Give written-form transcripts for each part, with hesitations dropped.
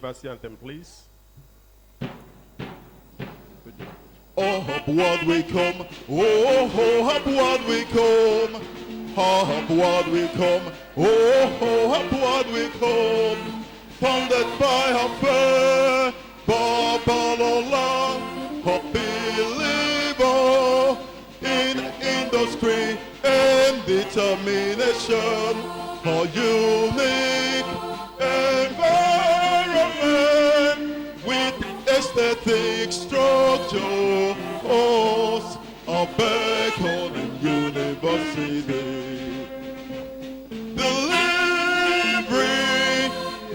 University anthem, please. Oh, upward we come. Oh, upward we come. Upward we come. Oh, upward we come. Founded by Afe Babalola, a believer in industry and determination, a unique environment with aesthetic structure, a beckoning university. Delivery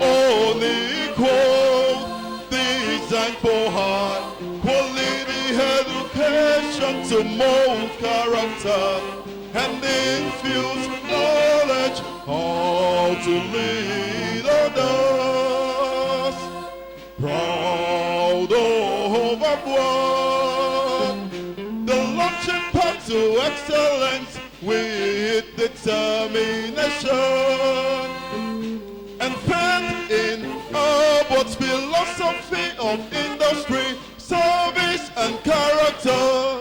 unequal, designed for high quality education to mold character and infuse knowledge how to lead others. Proud of our work, the launching path to excellence with determination, and faith in Abbott's philosophy of industry, service and character.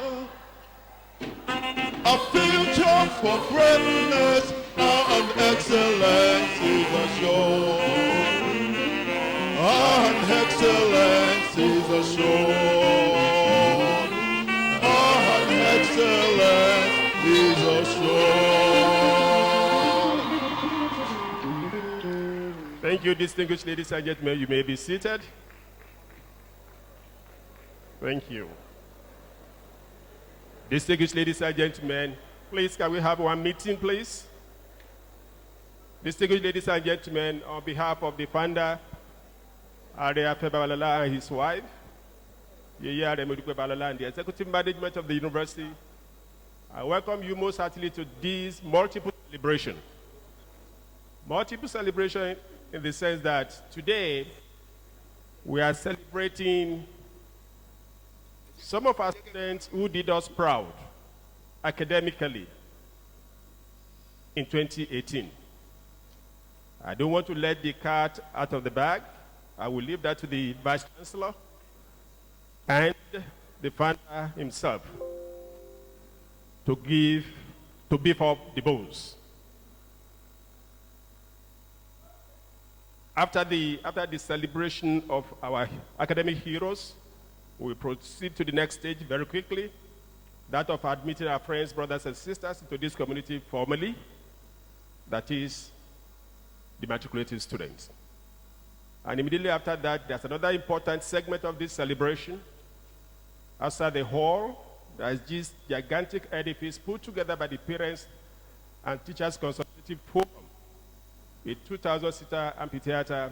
A future for greatness and excellence is assured. And excellence is assured. And excellence is assured. Thank you, distinguished ladies and gentlemen. You may be seated. Thank you. Distinguished ladies and gentlemen, please can we have one meeting, please? Distinguished ladies and gentlemen, on behalf of the founder, Afe Babalola and his wife, Matriculation Babalola, and the executive management of the university, I welcome you most heartily to this multiple celebration. Multiple celebration in the sense that today we are celebrating some of our students who did us proud academically in 2018. I don't want to let the cat out of the bag. I will leave that to the Vice-Chancellor and the founder himself to beef up the bones. After the celebration of our academic heroes, we will proceed to the next stage very quickly, that of admitting our friends, brothers, and sisters into this community formally, that is, the matriculating students. And immediately after that, there's another important segment of this celebration. Outside the hall, there's this gigantic edifice put together by the Parents and Teachers Consultative Forum, a 2,000-seater amphitheater,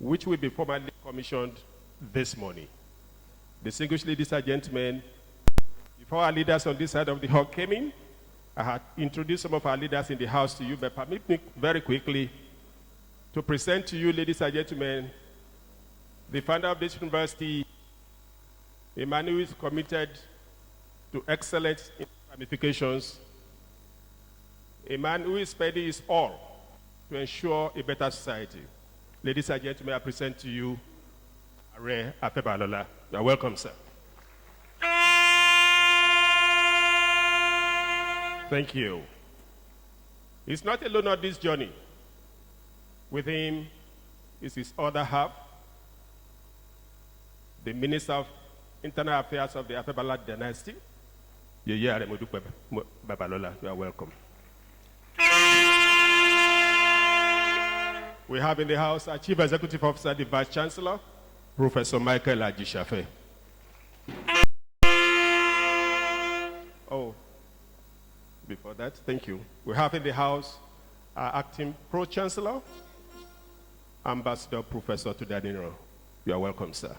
which will be formally commissioned this morning. Distinguished ladies and gentlemen, before our leaders on this side of the hall came in, I had introduced some of our leaders in the house to you, but permit me very quickly to present to you, ladies and gentlemen, the founder of this university, a man who is committed to excellence in ramifications, a man who is spending his all to ensure a better society. Ladies and gentlemen, I present to you Afe Babalola. You are welcome, sir. Thank you. He's not alone on this journey. With him is his other half, the Minister of Internal Affairs of the Afe Babalola dynasty, Matriculation Babalola. You are welcome. We have in the house our Chief Executive Officer, the Vice-Chancellor, Professor Michael Ajishafe. Oh, before that, thank you. We have in the house our Acting Pro-Chancellor, Ambassador Professor Tudaniro. You are welcome, sir.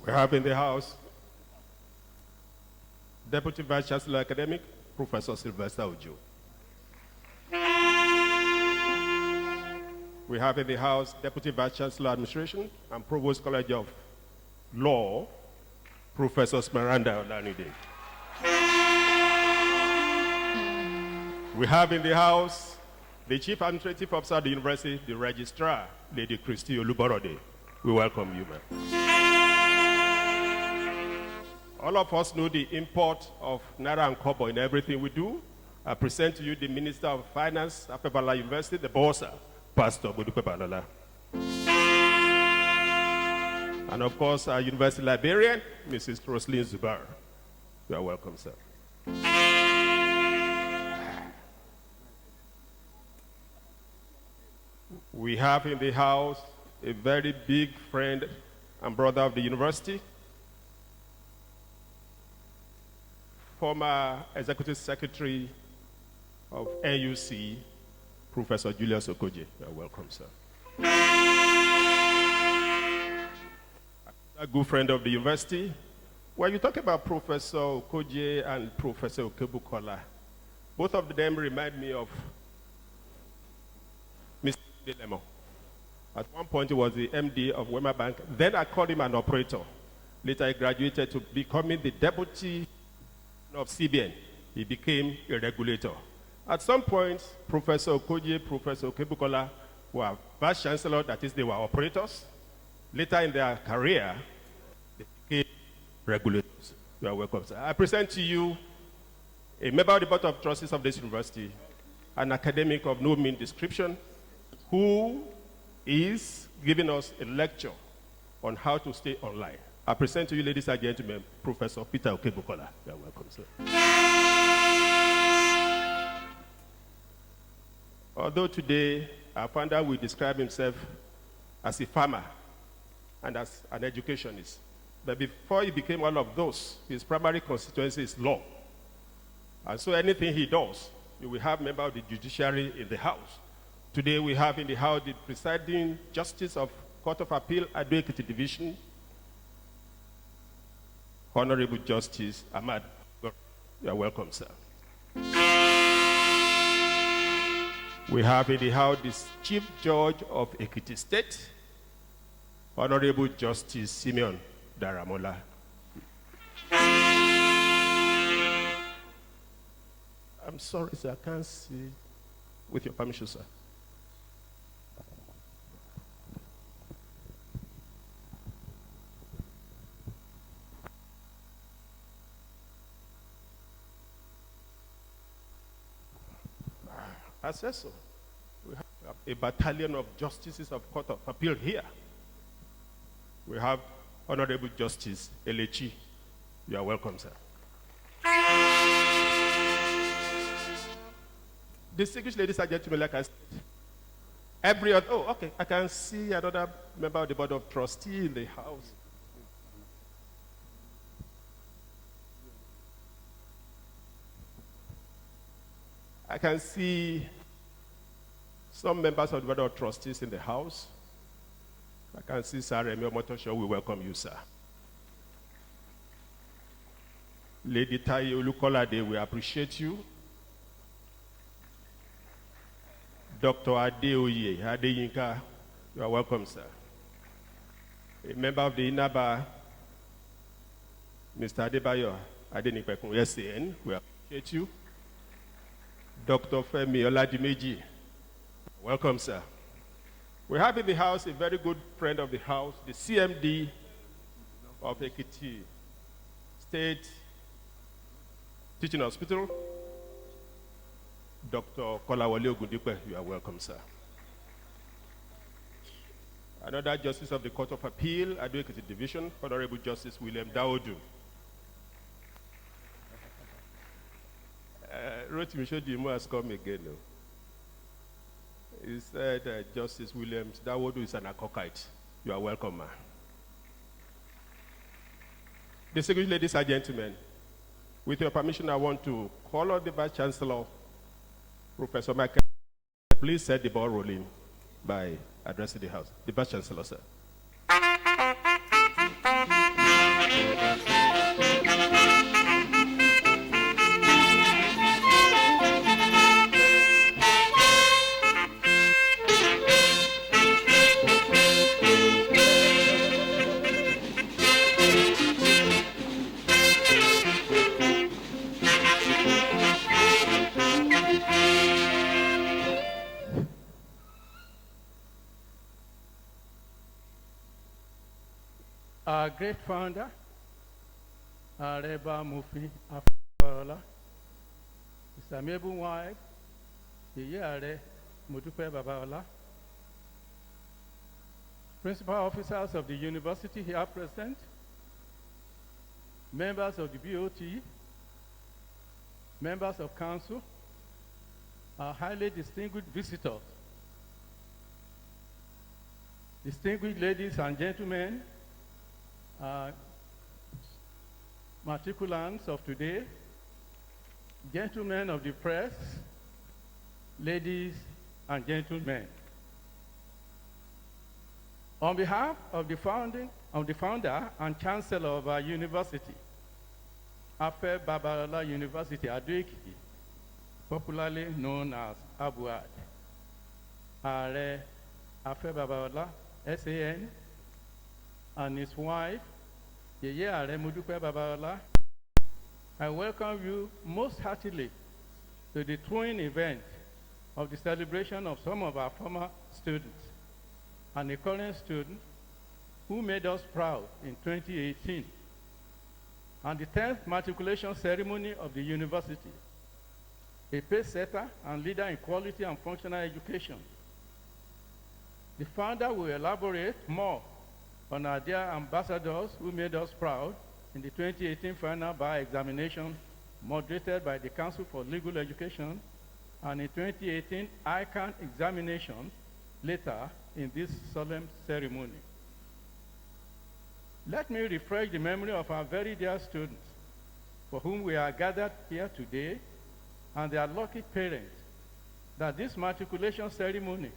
We have in the house Deputy Vice-Chancellor Academic, Professor Sylvester Ojo. We have in the house Deputy Vice-Chancellor Administration and Provost College of Law, Professor Smaranda Olanide. We have in the house the Chief Administrative Officer of the University, the Registrar, Lady Christy Oluborode. We welcome you, ma'am. All of us know the import of Naira and Kobo in everything we do. I present to you the Minister of Finance, Afe Babalola University, the Bossa, Pastor Afe Babalola. And of course, our university librarian, Mrs. Roslyn Zubar. You are welcome, sir. We have in the house a very big friend and brother of the university, former Executive Secretary of NUC, Professor Julius Okoje. You are welcome, sir. A good friend of the university. When you talk about Professor Okoje and Professor Okebukola, both of them remind me of Mr. Delemo. At one point, he was the MD of Wema Bank. Then I called him an operator. Later, he graduated to becoming the deputy of CBN. He became a regulator. At some point, Professor Okoje, Professor Okebukola were Vice-Chancellor, that is, they were operators. Later in their career, they became regulators. You are welcome, sir. I present to you a member of the Board of Trustees of this university, an academic of no mean description, who is giving us a lecture on how to stay online. I present to you, ladies and gentlemen, Professor Peter Okebukola. You are welcome, sir. Although today, our founder will describe himself as a farmer and as an educationist, but before he became one of those, his primary constituency is law. And so anything he does, you will have member of the judiciary in the house. Today we have in the house the presiding justice of Court of Appeal, Ado-Ekiti Division, Honorable Justice Ahmad. You are welcome, sir. We have in the house the Chief Judge of Ekiti State, Honorable Justice Simeon Daramola. I'm sorry, sir, I can't see. With your permission, sir. I said so. We have a battalion of justices of Court of Appeal here. We have Honorable Justice Elechi. You are welcome, sir. Distinguished ladies and gentlemen, like I said, every other, oh, okay, I can see another member of the Board of Trustees in the house. I can see some members of the Board of Trustees in the house. I can see Sir Remi Omotosho. We welcome you, sir. Lady Taye Olukolade, we appreciate you. Dr. Adeoye Adeyinka, you are welcome, sir. A member of the Inaba, Mr. Adebayo Adenipekun, SAN, we appreciate you. Dr. Femi Oladimeji, welcome, sir. We have in the house a very good friend of the house, the CMD of Ekiti State Teaching Hospital, Dr. Kolawole Ogundipe. You are welcome, sir. Another Justice of the Court of Appeal, Ado-Ekiti Division, Honorable Justice William Daodu. Rotimi Shodimu has come again. No? He said Justice Williams Dawodu is an Akokite. You are welcome, man. Distinguished ladies and gentlemen, with your permission, I want to call on the Vice-Chancellor, Professor Michael. Please set the ball rolling by addressing the House. The Vice-Chancellor, sir. our great founder, Reba Mufi Afe Babalola, his amiable wife, Yeye Modupe Babalola, principal officers of the university here present, members of the BOT, members of council, our highly distinguished visitors, distinguished ladies and gentlemen, matriculants of today, gentlemen of the press, ladies and gentlemen. On behalf of the founder and chancellor of our university, Afe Babalola University, Ado-Ekiti, popularly known as Abuad, Are Afe Babalola, SAN, and his wife, Yeye Are Modupe Babalola, I welcome you most heartily to the throwing event of the celebration of some of our former students and a current student who made us proud in 2018, and the 10th matriculation ceremony of the university, a pace setter and leader in quality and functional education. The founder will elaborate more on our dear ambassadors who made us proud in the 2018 final bar examination moderated by the Council for Legal Education, and in 2018 ICANN examination later in this solemn ceremony. Let me refresh the memory of our very dear students for whom we are gathered here today and their lucky parents that this matriculation ceremony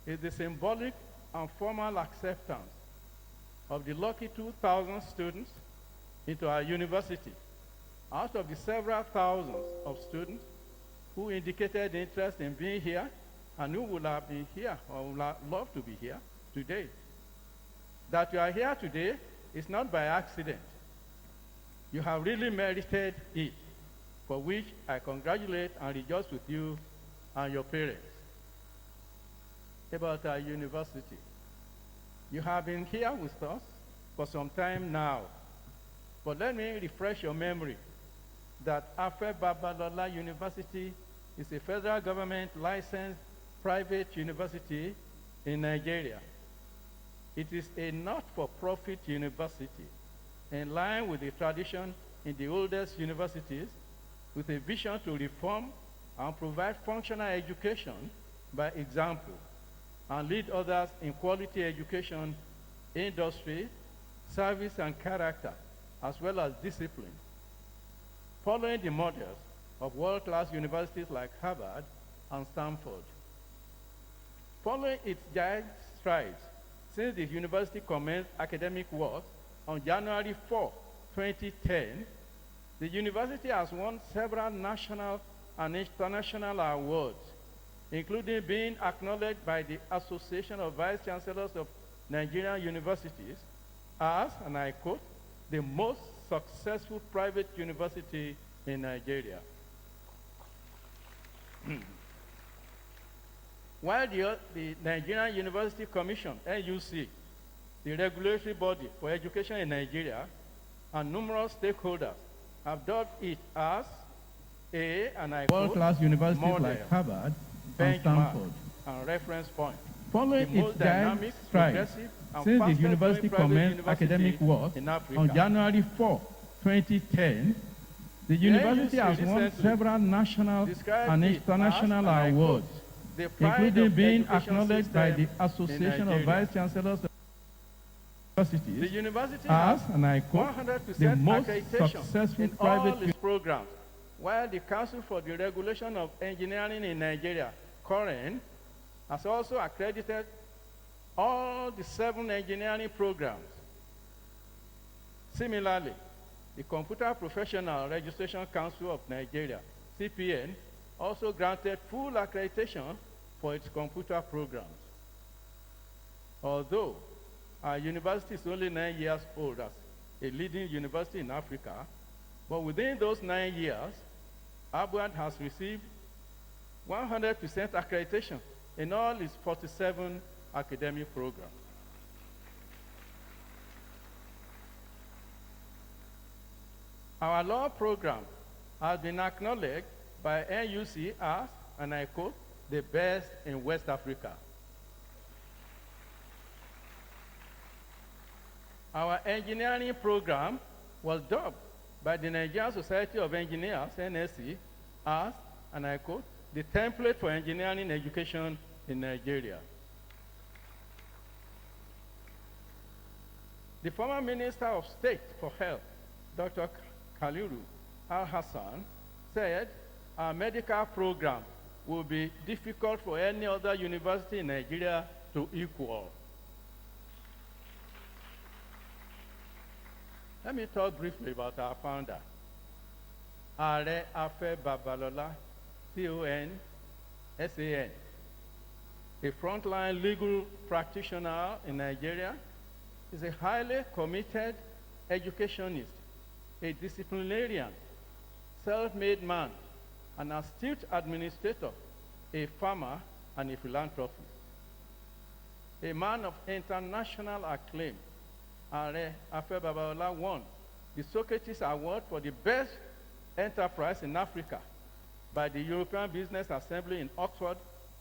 is the symbolic and formal acceptance of the lucky 2,000 students into our university out of the several thousands of students who indicated interest in being here and who will have been here or would love to be here today. That you are here today is not by accident. You have really merited it, for which I congratulate and rejoice with you and your parents. About our university. You have been here with us for some time now, but let me refresh your memory that Afe Babalola University is a federal government licensed private university in Nigeria. It is a not-for-profit university in line with the tradition in the oldest universities, with a vision to reform and provide functional education by example and lead others in quality education, industry, service and character, as well as discipline, following the models of world-class universities like Harvard and Stanford. Following its giant strides since the university commenced academic work on January 4, 2010, the university has won several national and international awards, including being acknowledged by the Association of Vice-Chancellors of Nigerian Universities as, and I quote, the most successful private university in Nigeria. While the Nigerian University Commission, NUC, the regulatory body for education in Nigeria, and numerous stakeholders have dubbed it as a, and I quote, world-class universities model, like Harvard and benchmark, Stanford. and reference point. Following its giant strides since the fastest university growing private commenced university academic work in Africa. on January 4, 2010, the university has won several national and international awards, including being acknowledged by the Association of Vice-Chancellors of Universities The university as, has and I quote, 100% the most accreditation successful in private all its programs, while the Council for the Regulation of Engineering in Nigeria, COREN, has also accredited all the 7 engineering programs. Similarly, the Computer Professional Registration Council of Nigeria, CPN, also granted full accreditation for its computer programs. Although our university is only 9 years old as a leading university in Africa, but within those 9 years, Abuad has received 100% accreditation in all its 47 academic programs. Our law program has been acknowledged by NUC as, and I quote, the best in West Africa. Our engineering program was dubbed by the Nigerian Society of Engineers, NSE, as, and I quote, the template for engineering education in Nigeria. The former Minister of State for Health, Dr. Khalilu Al-Hassan, said our medical program will be difficult for any other university in Nigeria to equal. Let me talk briefly about our founder, Afe Babalola, C-O-N-S-A-N, a frontline legal practitioner in Nigeria. Is a highly committed educationist, a disciplinarian, self-made man, an astute administrator, a farmer, and a philanthropist. A man of international acclaim, Afe Babalola won the Socrates Award for the best enterprise in Africa by the European Business Assembly in Oxford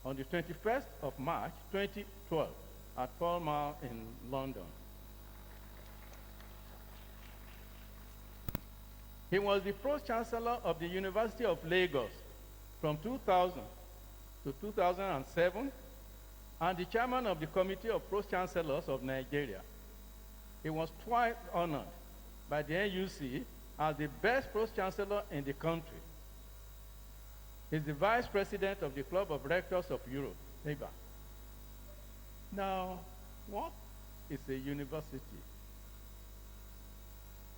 on the 21st of March, 2012, at Pall Mall in London. He was the Pro-Chancellor of the University of Lagos from 2000 to 2007, and the chairman of the Committee of Pro-Chancellors of Nigeria. He was twice honored by the NUC as the best Pro-Chancellor in the country. He's the Vice President of the Club of Rectors of Europe, NEBA. Now, what is a university?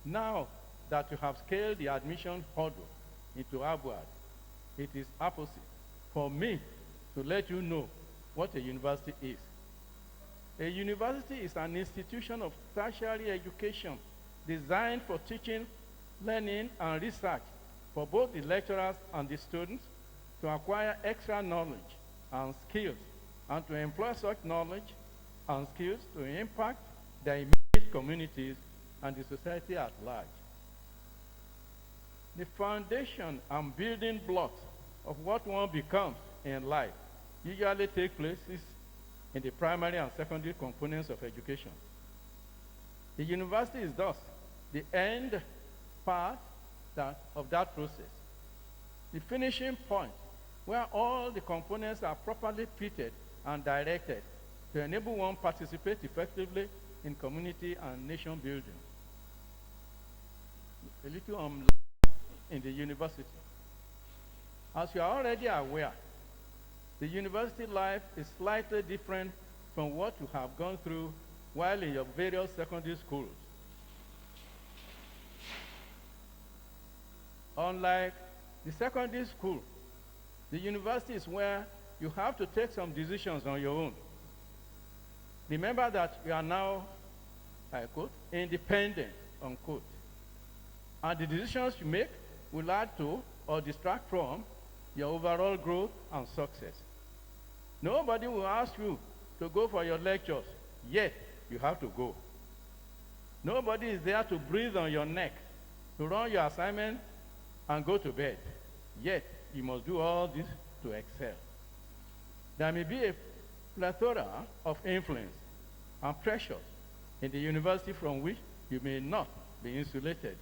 Now that you have scaled the admission hurdle into Abuad, it is opposite for me to let you know what a university is. A university is an institution of tertiary education designed for teaching, learning, and research for both the lecturers and the students to acquire extra knowledge and skills, and to employ such knowledge and skills to impact their immediate communities and the society at large. The foundation and building blocks of what one becomes in life usually take places in the primary and secondary components of education. The university is thus the end part of that process, the finishing point where all the components are properly treated and directed to enable one participate effectively in community and nation building. A little in the university. As you are already aware, the university life is slightly different from what you have gone through while in your various secondary schools. Unlike the secondary school, the university is where you have to take some decisions on your own. Remember that you are now, I quote, independent, unquote. And the decisions you make will add to or distract from your overall growth and success. Nobody will ask you to go for your lectures, yet you have to go. Nobody is there to breathe on your neck, to run your assignment and go to bed, yet you must do all this to excel. There may be a plethora of influence and pressures in the university from which you may not be insulated.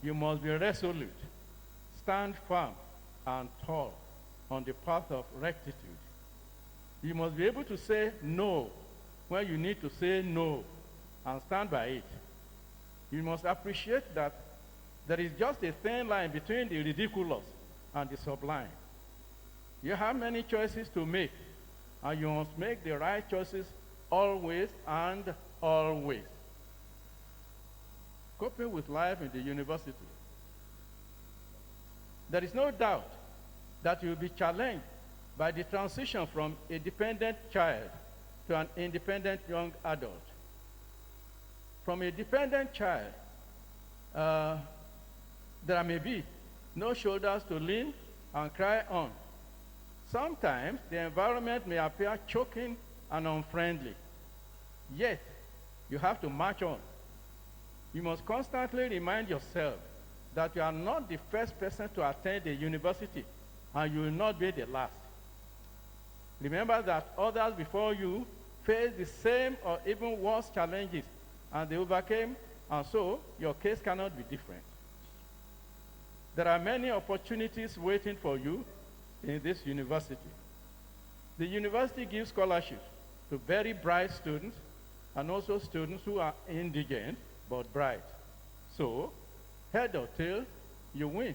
You must be resolute, stand firm and tall on the path of rectitude. You must be able to say no when you need to say no and stand by it. You must appreciate that there is just a thin line between the ridiculous and the sublime. You have many choices to make, and you must make the right choices always and always. Coping with life in the university. There is no doubt that you will be challenged by the transition from a dependent child to an independent young adult. From a dependent child, there may be no shoulders to lean and cry on. Sometimes the environment may appear choking and unfriendly. Yet, you have to march on. You must constantly remind yourself that you are not the first person to attend a university, and you will not be the last. Remember that others before you faced the same or even worse challenges, and they overcame, and so your case cannot be different. There are many opportunities waiting for you in this university. The university gives scholarships to very bright students and also students who are indigent but bright. So, head or tail, you win.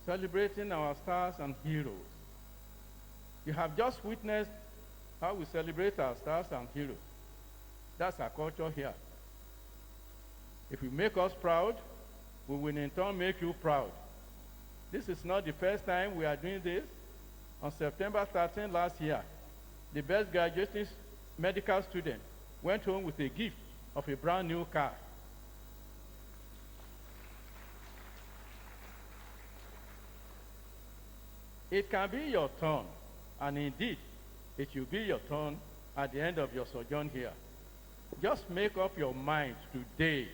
Celebrating our stars and heroes. You have just witnessed how we celebrate our stars and heroes. That's our culture here. If you make us proud, we will in turn make you proud. This is not the first time we are doing this. On September 13 last year, the best graduating medical student went home with a gift of a brand new car. It can be your turn, and indeed, it will be your turn at the end of your sojourn here. Just make up your mind today.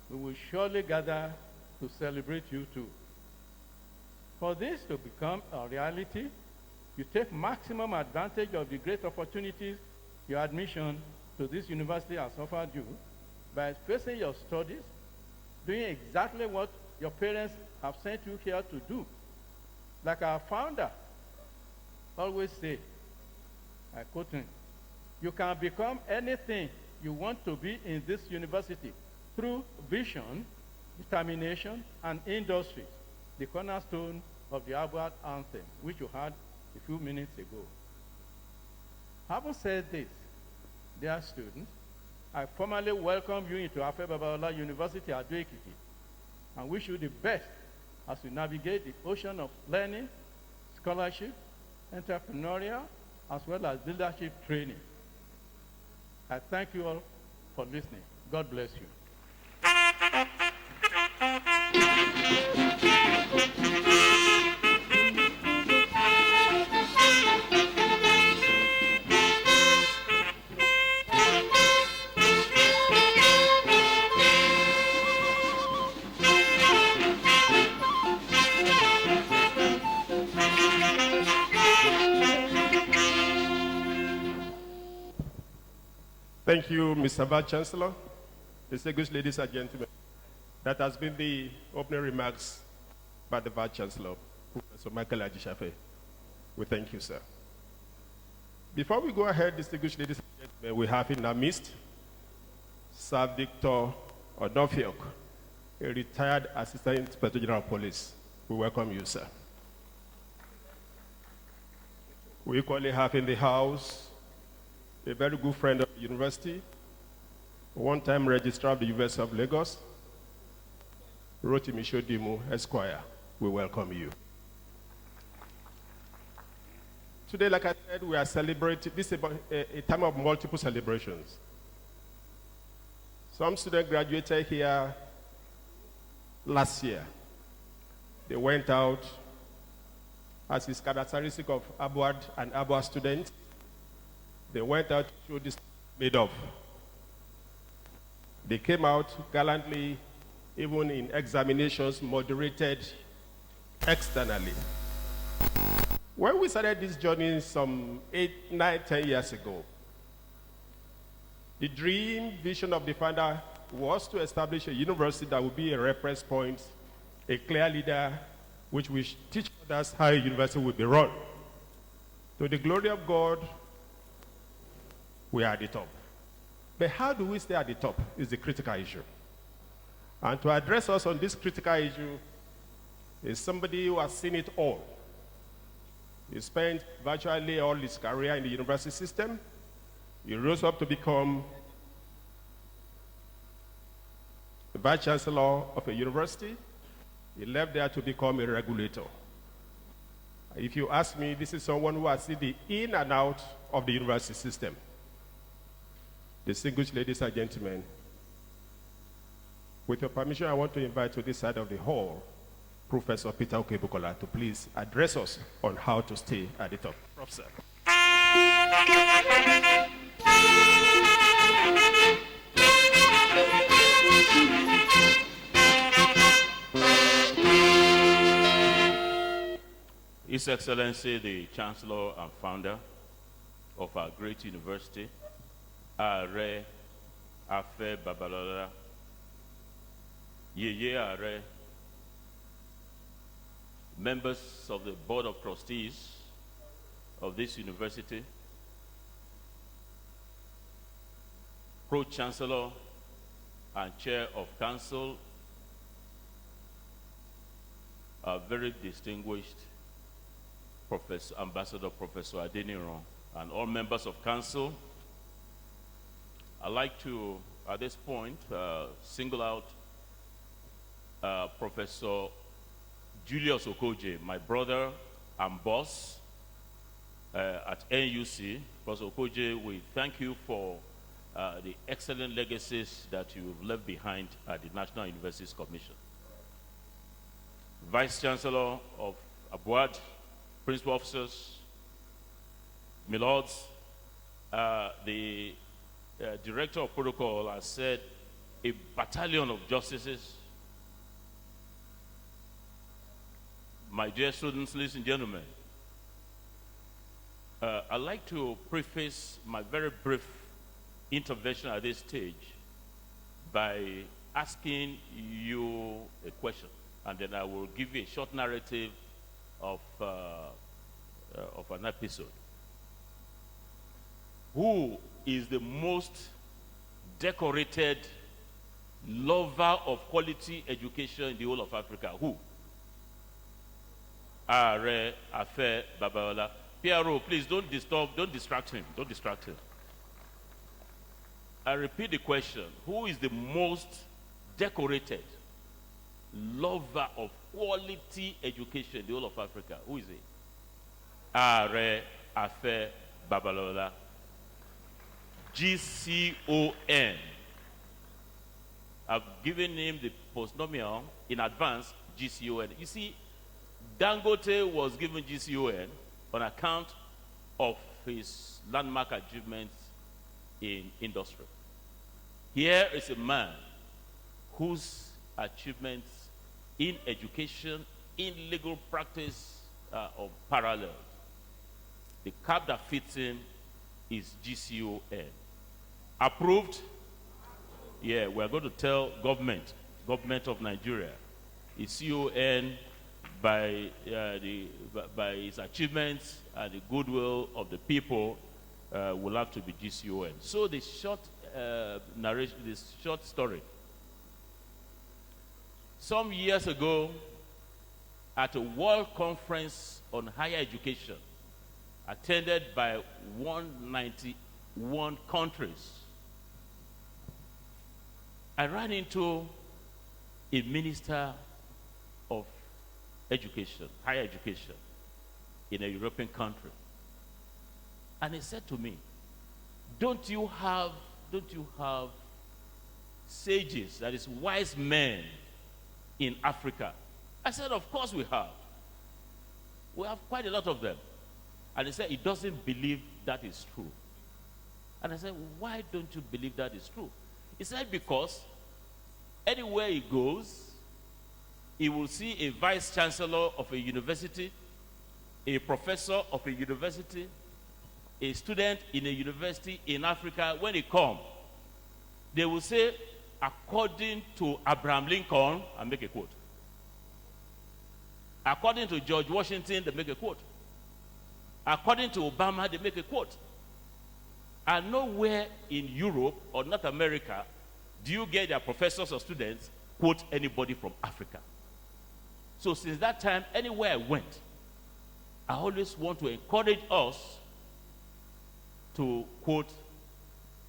We will surely gather to celebrate you too. For this to become a reality, you take maximum advantage of the great opportunities your admission to this university has offered you by facing your studies, doing exactly what your parents have sent you here to do. Like our founder always said, I quote him, you can become anything you want to be in this university through vision, determination, and industry, the cornerstone of the Albert Anthem, which you heard a few minutes ago. Having said this, dear students, I formally welcome you into Afe Babalola University Ado-Ekiti and wish you the best as you navigate the ocean of learning, scholarship, entrepreneurial, as well as leadership training. I thank you all for listening. God bless you. Thank you, Mr. Vice-Chancellor. Distinguished ladies and gentlemen, that has been the opening remarks by the Vice-Chancellor, Professor Michael Ajishafe. We thank you, sir. Before we go ahead, distinguished ladies and gentlemen, we have in our midst Sir Victor Onofiok, a retired Assistant Inspector General of Police. We welcome you, sir. We equally have in the house a very good friend of the university, one-time registrar of the University of Lagos, Rotimi Shodimu, Esquire. We welcome you. Today, like I said, we are celebrating, this is a time of multiple celebrations. Some students graduated here last year. They went out as is characteristic of Abwad and Abwad students. They went out to show this made of. They came out gallantly, even in examinations moderated externally. When we started this journey some 8, 9, 10 years ago, the dream vision of the founder was to establish a university that would be a reference point, a clear leader, which will teach others how a university would be run. To the glory of God, we are at the top. But how do we stay at the top is the critical issue. And to address us on this critical issue is somebody who has seen it all. He spent virtually all his career in the university system. He rose up to become the Vice-Chancellor of a university. He left there to become a regulator. If you ask me, this is someone who has seen the in and out of the university system. Distinguished ladies and gentlemen, with your permission, I want to invite to this side of the hall Professor Peter Okebukola to please address us on how to stay at the top. Professor. His Excellency, the Chancellor and founder of our great university, Afe Babalola, Yeye Are, members of the Board of Trustees of this university, Pro-Chancellor and Chair of Council, our very distinguished Ambassador Professor Adeniran, and all members of Council. I'd like to, at this point, single out Professor Julius Okoje, my brother and boss at NUC. Professor Okoje, we thank you for the excellent legacies that you've left behind at the National Universities Commission. Vice-Chancellor of Abuad, Principal Officers, Milords, the Director of Protocol has said a battalion of justices. My dear students, ladies and gentlemen, I'd like to preface my very brief intervention at this stage by asking you a question, and then I will give you a short narrative of an episode. Who is the most decorated lover of quality education in the whole of Africa? Who? Afe Babalola. PRO, please don't distract him. Don't distract him. I repeat the question. Who is the most decorated lover of quality education in the whole of Africa? Who is it? Afe Babalola. GCON. I've given him the postnomial in advance, GCON. You see, Dangote was given GCON on account of his landmark achievements in industry. Here is a man whose achievements in education, in legal practice are parallel. The cap that fits him is GCON. Approved? Yeah, we're going to tell government of Nigeria, it's CON by his achievements and the goodwill of the people will have to be GCON. So the short narration, this short story. Some years ago, at a world conference on higher education, attended by 191 countries, I ran into a minister of education, higher education, in a European country. And he said to me, don't you have sages, that is wise men in Africa? I said, of course we have. We have quite a lot of them. And he said, he doesn't believe that is true. And I said, why don't you believe that is true? He said, because anywhere he goes, he will see a vice-chancellor of a university, a professor of a university, a student in a university in Africa. When they come, they will say, according to Abraham Lincoln, and make a quote. According to George Washington, they make a quote. According to Obama, they make a quote. And nowhere in Europe or North America do you get their professors or students quote anybody from Africa. So since that time, anywhere I went, I always want to encourage us to quote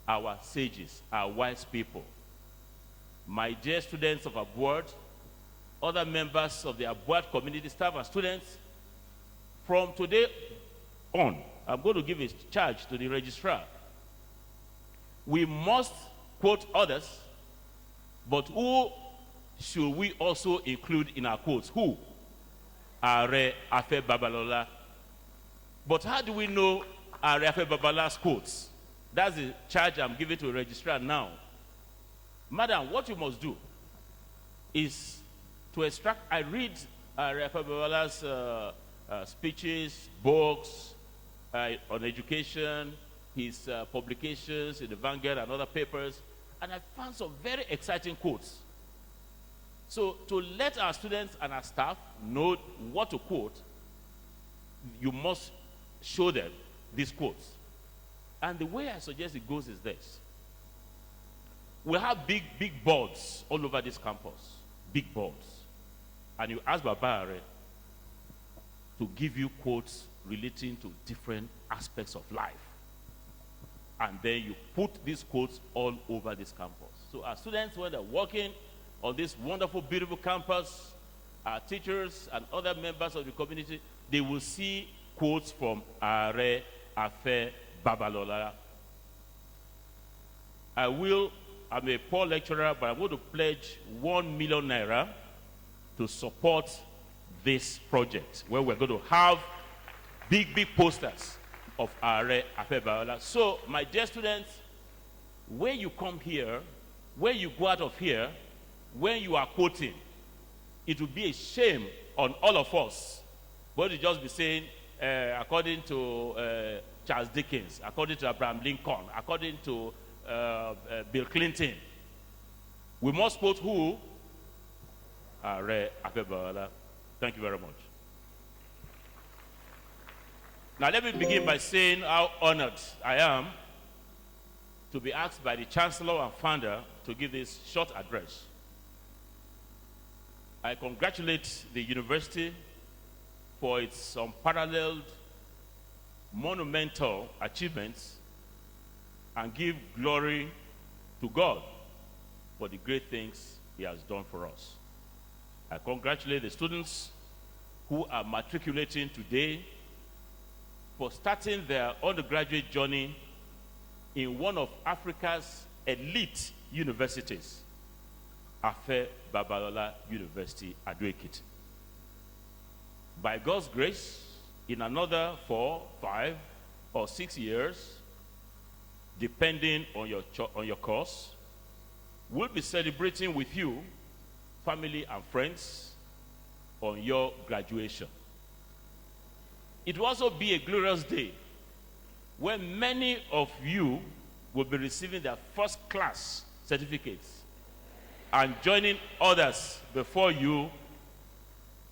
our sages, our wise people. My dear students of Abuad, other members of the Abuad community, staff and students, from today on, I'm going to give a charge to the registrar. We must quote others, but who should we also include in our quotes? Who? Afe Babalola. But how do we know Afe Babalola's quotes? That's the charge I'm giving to the registrar now. Madam, what you must do is to extract. I read Afe Babalola's speeches, books on education, his publications in the Vanguard and other papers, and I found some very exciting quotes. So to let our students and our staff know what to quote, you must show them these quotes. And the way I suggest it goes is this. We have big boards all over this campus, big boards. And you ask Babare to give you quotes relating to different aspects of life. And then you put these quotes all over this campus. So our students, when they're walking on this wonderful, beautiful campus, our teachers and other members of the community, they will see quotes from Afe Babalola. I'm a poor lecturer, but I'm going to pledge 1 million naira to support this project, where we're going to have big posters of Afe Babalola. So, my dear students, when you come here, when you go out of here, when you are quoting, it will be a shame on all of us, but to just be saying, according to Charles Dickens, according to Abraham Lincoln, according to Bill Clinton. We must quote who? Afe Babalola. Thank you very much. Now let me begin by saying how honored I am to be asked by the Chancellor and Founder to give this short address. I congratulate the university for its unparalleled, monumental achievements and give glory to God for the great things he has done for us. I congratulate the students who are matriculating today for starting their undergraduate journey in one of Africa's elite universities, Afe Babalola University, Ado-Ekiti. By God's grace, in another 4, 5, or 6 years, depending on your course, we'll be celebrating with you, family and friends, on your graduation. It will also be a glorious day when many of you will be receiving their first class certificates and joining others before you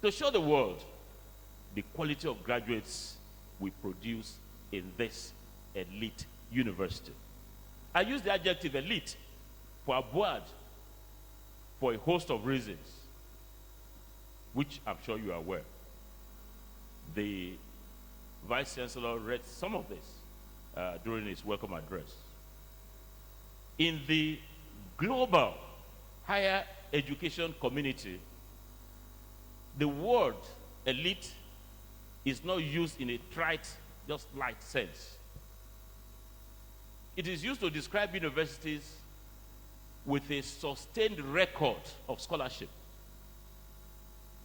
to show the world the quality of graduates we produce in this elite university. I use the adjective elite for Abuad for a host of reasons, which I'm sure you are aware. The Vice-Chancellor read some of this during his welcome address. In the global higher education community, the word elite is not used in a trite, just light sense. It is used to describe universities with a sustained record of scholarship,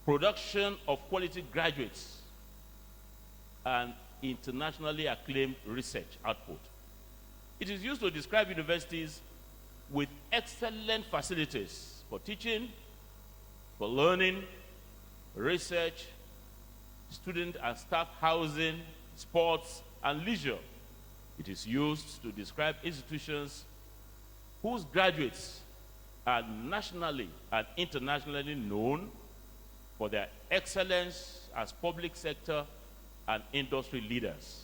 production of quality graduates, and internationally acclaimed research output. It is used to describe universities with excellent facilities for teaching, for learning, research, student and staff housing, sports, and leisure. It is used to describe institutions whose graduates are nationally and internationally known for their excellence as public sector and industry leaders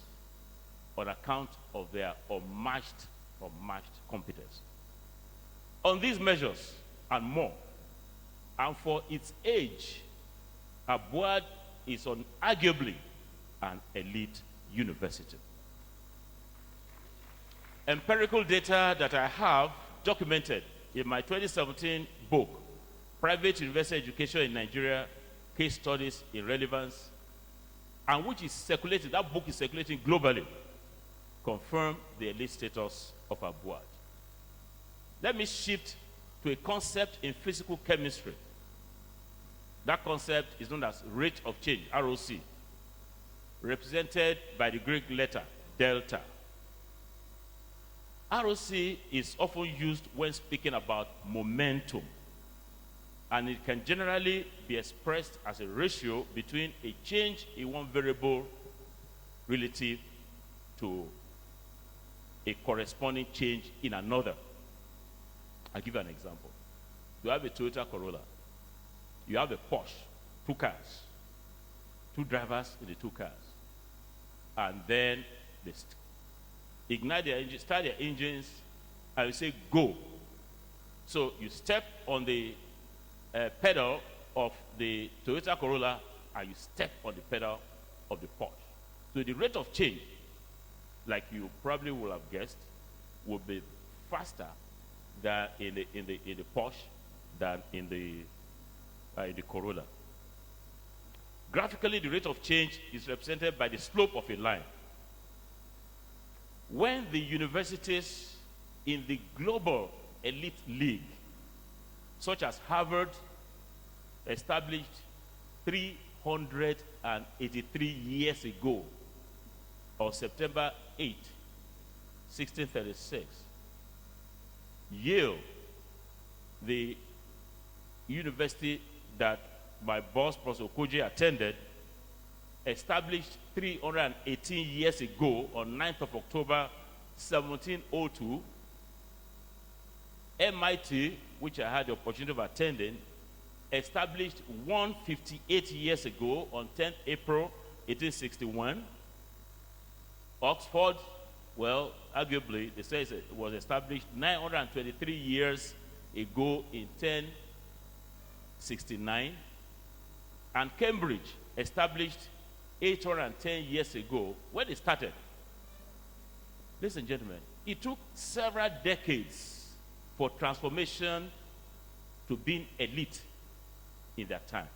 on account of their unmatched competence. On these measures and more, and for its age, Abuad is unarguably an elite university. Empirical data that I have documented in my 2017 book, Private University Education in Nigeria, Case Studies in Relevance, and which is circulating, that book is circulating globally, confirm the elite status of Abuad. Let me shift to a concept in physical chemistry. That concept is known as rate of change, ROC, represented by the Greek letter delta. ROC is often used when speaking about momentum. And it can generally be expressed as a ratio between a change in one variable relative to a corresponding change in another. I'll give you an example. You have a Toyota Corolla. You have a Porsche, 2 cars. 2 drivers in the 2 cars. And then they ignite their engines, start their engines, and you say, go. So you step on the pedal of the Toyota Corolla, and you step on the pedal of the Porsche. So the rate of change, like you probably will have guessed, will be faster than in the Porsche than in the Corolla. Graphically, the rate of change is represented by the slope of a line. When the universities in the global elite league, such as Harvard, established 383 years ago, on September 8, 1636, Yale, the university that my boss, Professor Okoje, attended, established 318 years ago on 9th of October 1702. MIT, which I had the opportunity of attending, established 158 years ago on 10th April 1861. Oxford, well, arguably, they say it was established 923 years ago in 1069. And Cambridge, established 810 years ago. When it started, ladies and gentlemen, it took several decades for transformation to being elite in that time.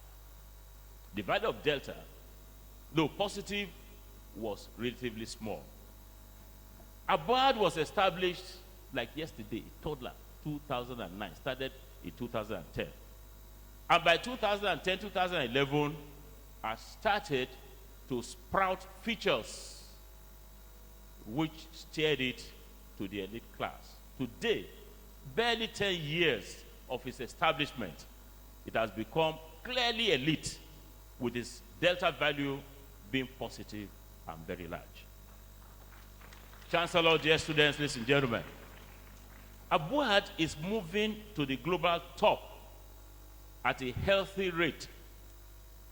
The value of delta, though positive, was relatively small. Abad was established like yesterday, toddler, 2009, started in 2010. And by 2010, 2011, I started to sprout features which steered it to the elite class. Today, barely 10 years of its establishment, it has become clearly elite, with its delta value being positive and very large. Chancellor, dear students, ladies and gentlemen, Abuad is moving to the global top at a healthy rate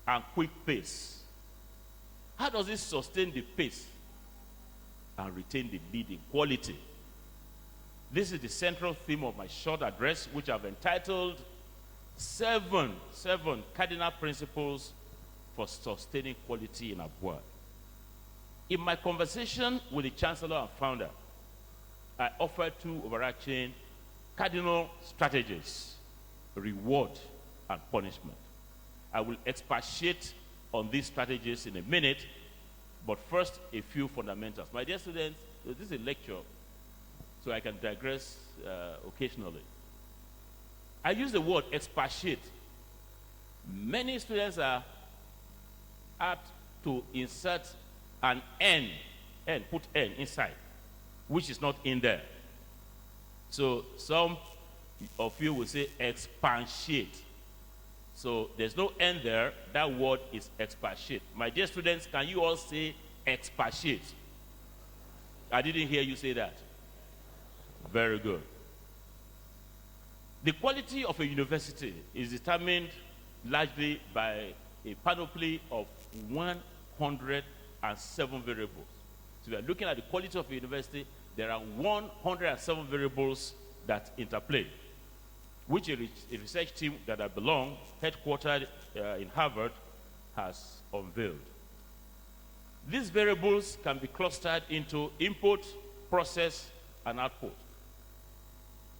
and quick pace. How does it sustain the pace and retain the lead in quality? This is the central theme of my short address, which I've entitled seven cardinal principles for sustaining quality in Abuad. In my conversation with the Chancellor and founder, I offered 2 overarching cardinal strategies: reward and punishment. I will expatiate on these strategies in a minute, but first, a few fundamentals. My dear students, this is a lecture, so I can digress occasionally. I use the word expatiate. Many students are apt to insert an N, put N inside, which is not in there. So some of you will say expatiate. So there's no N there. That word is expatiate. My dear students, can you all say expatiate? I didn't hear you say that. Very good. The quality of a university is determined largely by a panoply of 107 variables. So we are looking at the quality of a university. There are 107 variables that interplay, which a research team that I belong, headquartered in Harvard, has unveiled. These variables can be clustered into input, process, and output.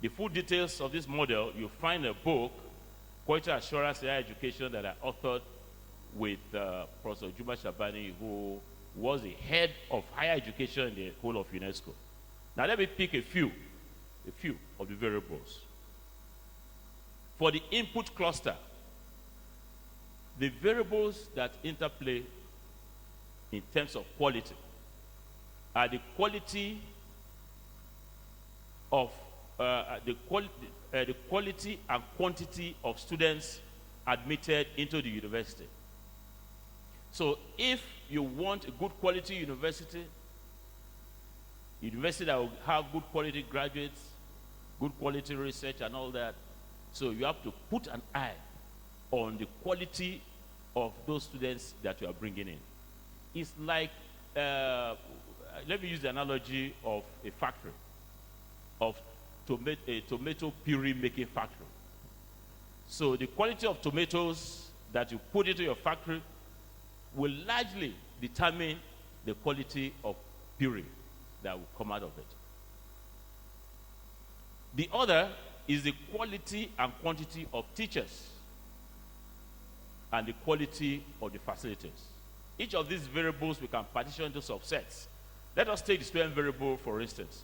The full details of this model you'll find in a book, Quality Assurance in Higher Education, that I authored with Professor Juma Shabani, who was the head of higher education in the whole of UNESCO. Now let me pick a few of the variables. For the input cluster, the variables that interplay in terms of quality are the quality of the quality and quantity of students admitted into the university. So if you want a good quality university that will have good quality graduates, good quality research and all that, so you have to put an eye on the quality of those students that you are bringing in. It's like, let me use the analogy of a factory, of a tomato puree making factory. So the quality of tomatoes that you put into your factory will largely determine the quality of puree that will come out of it. The other is the quality and quantity of teachers and the quality of the facilities. Each of these variables we can partition into subsets. Let us take the student variable, for instance.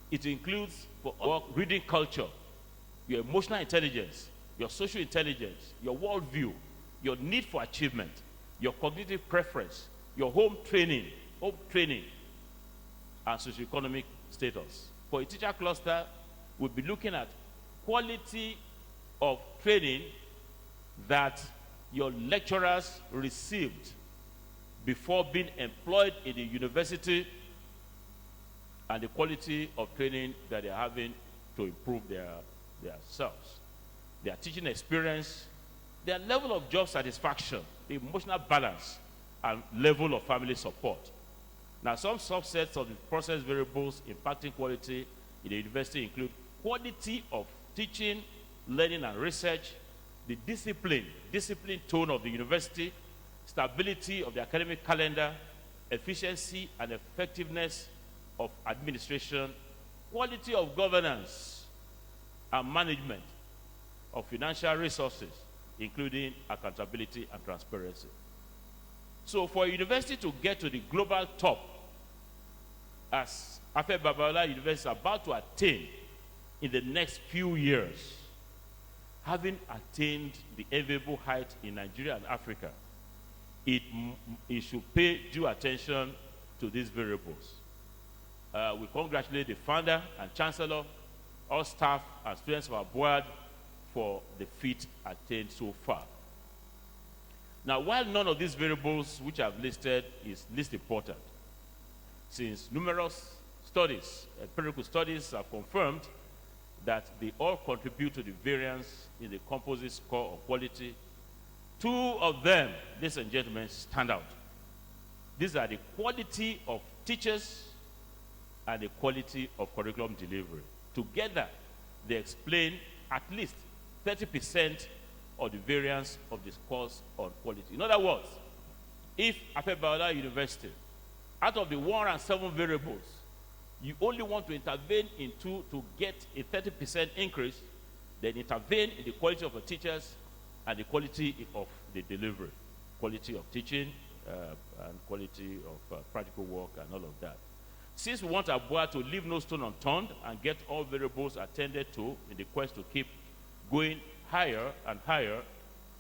It includes for work, reading culture, your emotional intelligence, your social intelligence, your worldview, your need for achievement, your cognitive preference, your home training, and socioeconomic status. For a teacher cluster, we'll be looking at quality of training that your lecturers received before being employed in the university, and the quality of training that they're having to improve their selves, their teaching experience, their level of job satisfaction, the emotional balance, and level of family support. Now, some subsets of the process variables impacting quality in the university include quality of teaching, learning, and research, the discipline tone of the university, stability of the academic calendar, efficiency and effectiveness of administration, quality of governance and management of financial resources, including accountability and transparency. So for a university to get to the global top, as Afe Babalola University is about to attain in the next few years, having attained the enviable height in Nigeria and Africa, it should pay due attention to these variables. We congratulate the founder and chancellor, all staff and students of our board for the feat attained so far. Now, while none of these variables which I've listed is least important, since numerous studies, empirical studies have confirmed that they all contribute to the variance in the composite score of quality, two of them, ladies and gentlemen, stand out. These are the quality of teachers and the quality of curriculum delivery. Together, they explain at least 30% of the variance of the scores on quality. In other words, if Afe Babalola University, out of the 107 variables, you only want to intervene in 2 to get a 30% increase, then intervene in the quality of the teachers and the quality of the delivery, quality of teaching and quality of practical work and all of that. Since we want our board to leave no stone unturned and get all variables attended to in the quest to keep going higher and higher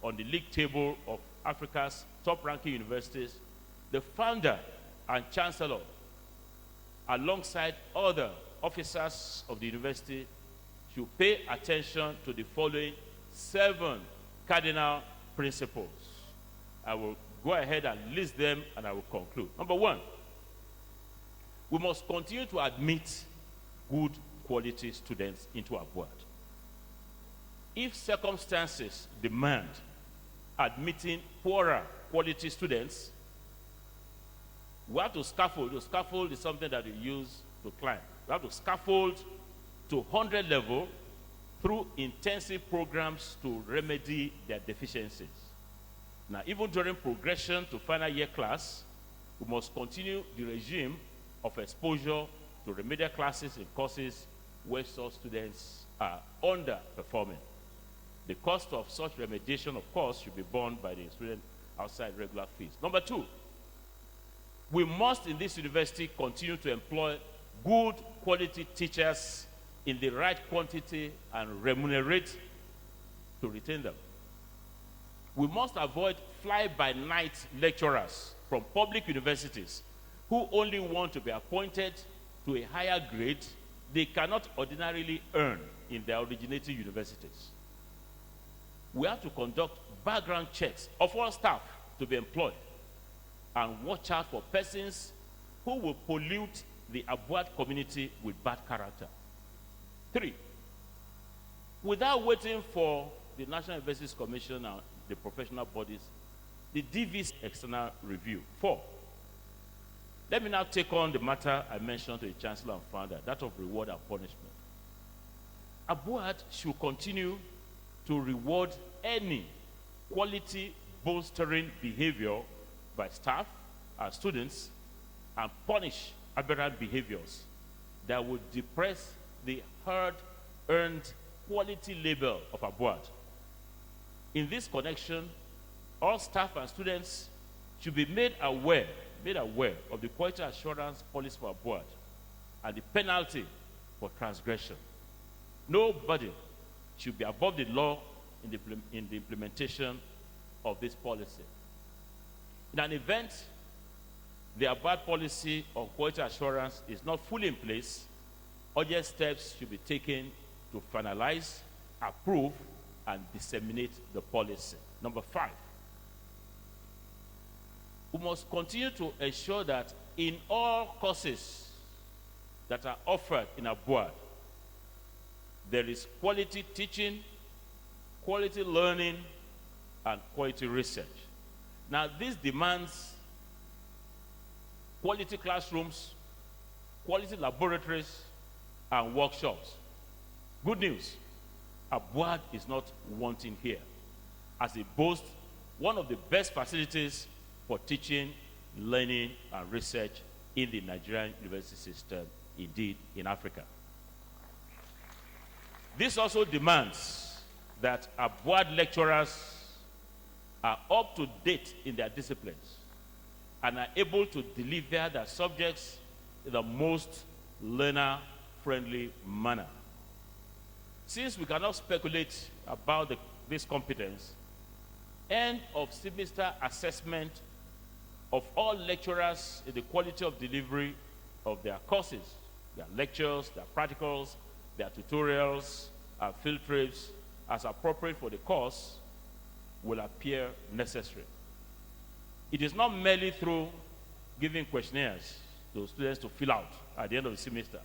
on the league table of Africa's top-ranking universities, the founder and chancellor, alongside other officers of the university, should pay attention to the following 7 cardinal principles. I will go ahead and list them and I will conclude. Number 1, we must continue to admit good quality students into our board. If circumstances demand admitting poorer quality students, we have to scaffold. The scaffold is something that we use to climb. We have to scaffold to 100 level through intensive programs to remedy their deficiencies. Now, even during progression to final year class, we must continue the regime of exposure to remedial classes in courses where such students are underperforming. The cost of such remediation, of course, should be borne by the student outside regular fees. Number 2, we must in this university continue to employ good quality teachers in the right quantity and remunerate to retain them. We must avoid fly-by-night lecturers from public universities who only want to be appointed to a higher grade they cannot ordinarily earn in their originating universities. We have to conduct background checks of all staff to be employed and watch out for persons who will pollute the Abuad community with bad character. 3, without waiting for the National Universities Commission and the professional bodies, the DV's external review. 4, let me now take on the matter I mentioned to the Chancellor and Founder, that of reward and punishment. Abuad should continue to reward any quality bolstering behavior by staff and students and punish aberrant behaviors that would depress the hard-earned quality label of Abuad. In this connection, all staff and students should be made aware of the quality assurance policy for Abuad and the penalty for transgression. Nobody should be above the law in the implementation of this policy. In an event the Abuad policy of quality assurance is not fully in place, urgent steps should be taken to finalize, approve, and disseminate the policy. Number 5, we must continue to ensure that in all courses that are offered in Abuad, there is quality teaching, quality learning, and quality research. Now, this demands quality classrooms, quality laboratories, and workshops. Good news, Abuad is not wanting here, as it boasts one of the best facilities for teaching, learning, and research in the Nigerian university system, indeed in Africa. This also demands that Abuad lecturers are up to date in their disciplines and are able to deliver their subjects in the most learner-friendly manner. Since we cannot speculate about this competence, end of semester assessment of all lecturers in the quality of delivery of their courses, their lectures, their practicals, their tutorials, and field trips as appropriate for the course will appear necessary. It is not merely through giving questionnaires to students to fill out at the end of the semester